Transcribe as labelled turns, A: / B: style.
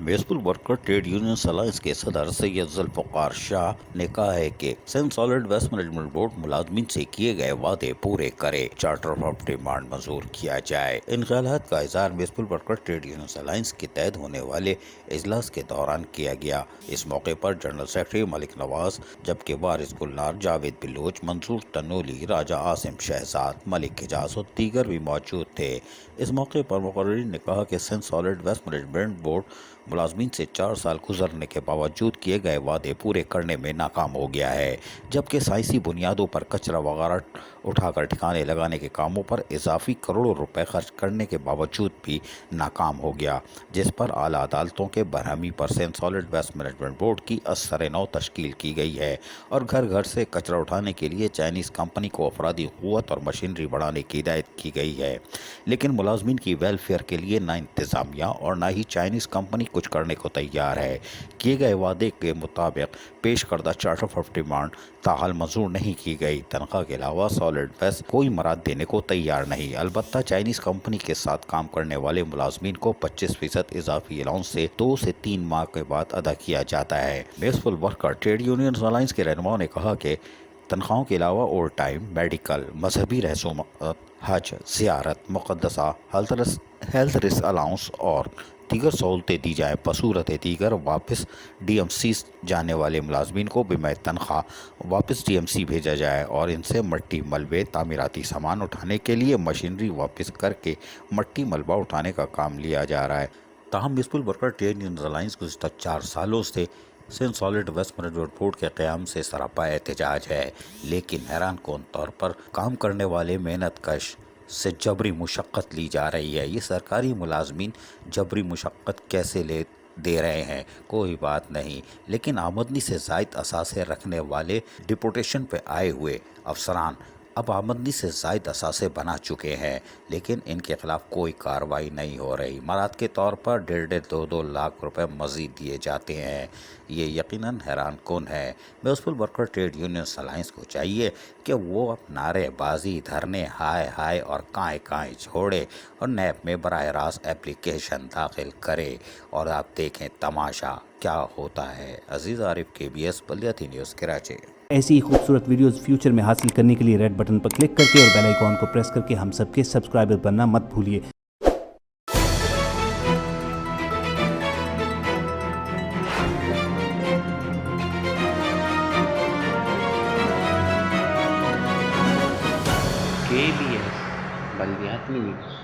A: Municipal worker trade union alliance کے صدر سید ذوالفقار شاہ نے کہا ہے کہ Sindh solid waste management board ملازمین سے کیے گئے وعدے پورے کرے، چارٹر آف ڈیمانڈ منظور کیا جائے۔ ان خیالات کا اظہار municipal worker trade union alliance کے تحت ہونے والے اجلاس کے دوران کیا گیا۔ اس موقع پر جنرل سیکرٹری ملک نواز، جبکہ وارث گلنار، جاوید بلوچ، منصور تنولی، راجہ عاصم شہزاد، ملک حجاز اور دیگر بھی موجود تھے۔ اس موقع پر مقررین نے کہا کہ Sindh solid waste management board ملازمین سے 4 سال گزرنے کے باوجود کیے گئے وعدے پورے کرنے میں ناکام ہو گیا ہے، جبکہ سائنسی بنیادوں پر کچرا وغیرہ اٹھا کر ٹھکانے لگانے کے کاموں پر اضافی کروڑوں روپے خرچ کرنے کے باوجود بھی ناکام ہو گیا، جس پر اعلیٰ عدالتوں کے برہمی پر Sindh solid waste management board کی ازسر نو تشکیل کی گئی ہے اور گھر گھر سے کچرا اٹھانے کے لیے چائنیز کمپنی کو افرادی قوت اور مشینری بڑھانے کی ہدایت کی گئی ہے، لیکن ملازمین کی ویلفیئر کے لیے نہ انتظامیہ اور نہ ہی چائنیز کمپنی کچھ کرنے کو تیار ہے۔ کیے گئے وعدے کے مطابق پیش کردہ چارٹر آف ڈیمانڈ تاحال منظور نہیں کی گئی۔ تنخواہ کے علاوہ سالڈ ویسٹ کوئی مراد دینے کو تیار نہیں، البتہ چائنیز کمپنی کے ساتھ کام کرنے والے ملازمین کو 25% اضافی الاؤنس سے 2 سے 3 ماہ کے بعد ادا کیا جاتا ہے۔ Municipal worker trade union alliance کے رہنماؤں نے کہا کہ تنخواہوں کے علاوہ اوور ٹائم، میڈیکل، مذہبی رسومات، حج، زیارت مقدسہ، ہیلتھ رسک الاؤنس اور دیگر سہولتیں دی جائیں۔ بصورت دیگر واپس ڈی ایم سی جانے والے ملازمین کو بمع تنخواہ واپس ڈی ایم سی بھیجا جائے اور ان سے مٹی، ملبے، تعمیراتی سامان اٹھانے کے لیے مشینری واپس کر کے مٹی ملبہ اٹھانے کا کام لیا جا رہا ہے۔ تاہم municipal worker trade union alliance گزشتہ 4 سالوں سے Sindh solid waste management board کے قیام سے سراپا احتجاج ہے، لیکن حیران کن طور پر کام کرنے والے محنت کش سے جبری مشقت لی جا رہی ہے۔ یہ سرکاری ملازمین جبری مشقت کیسے دے رہے ہیں کوئی بات نہیں، لیکن آمدنی سے زائد اثاثے رکھنے والے ڈپوٹیشن پہ آئے ہوئے افسران اب آمدنی سے زائد اثاثے بنا چکے ہیں، لیکن ان کے خلاف کوئی کارروائی نہیں ہو رہی۔ مراد کے طور پر 1.5-2 لاکھ روپے مزید دیے جاتے ہیں۔ یہ یقیناً حیران کن ہے۔ Municipal worker trade union alliance کو چاہیے کہ وہ اب نعرے بازی، دھرنے، ہائے ہائے اور کائیں کائیں چھوڑے اور نیب میں براہ راست اپلیکیشن داخل کرے اور آپ دیکھیں تماشا کیا ہوتا ہے۔ عزیز عارف، KBS بلدیاتی نیوز، کراچی۔
B: ایسی ہی خوبصورت ویڈیوز فیوچر میں حاصل کرنے کے لیے ریڈ بٹن پر کلک کر کے اور بیل آئیکن کو پریس کر کے ہم سب کے سبسکرائبر بننا مت بھولیے۔
C: KBS بلدیاتی نیوز۔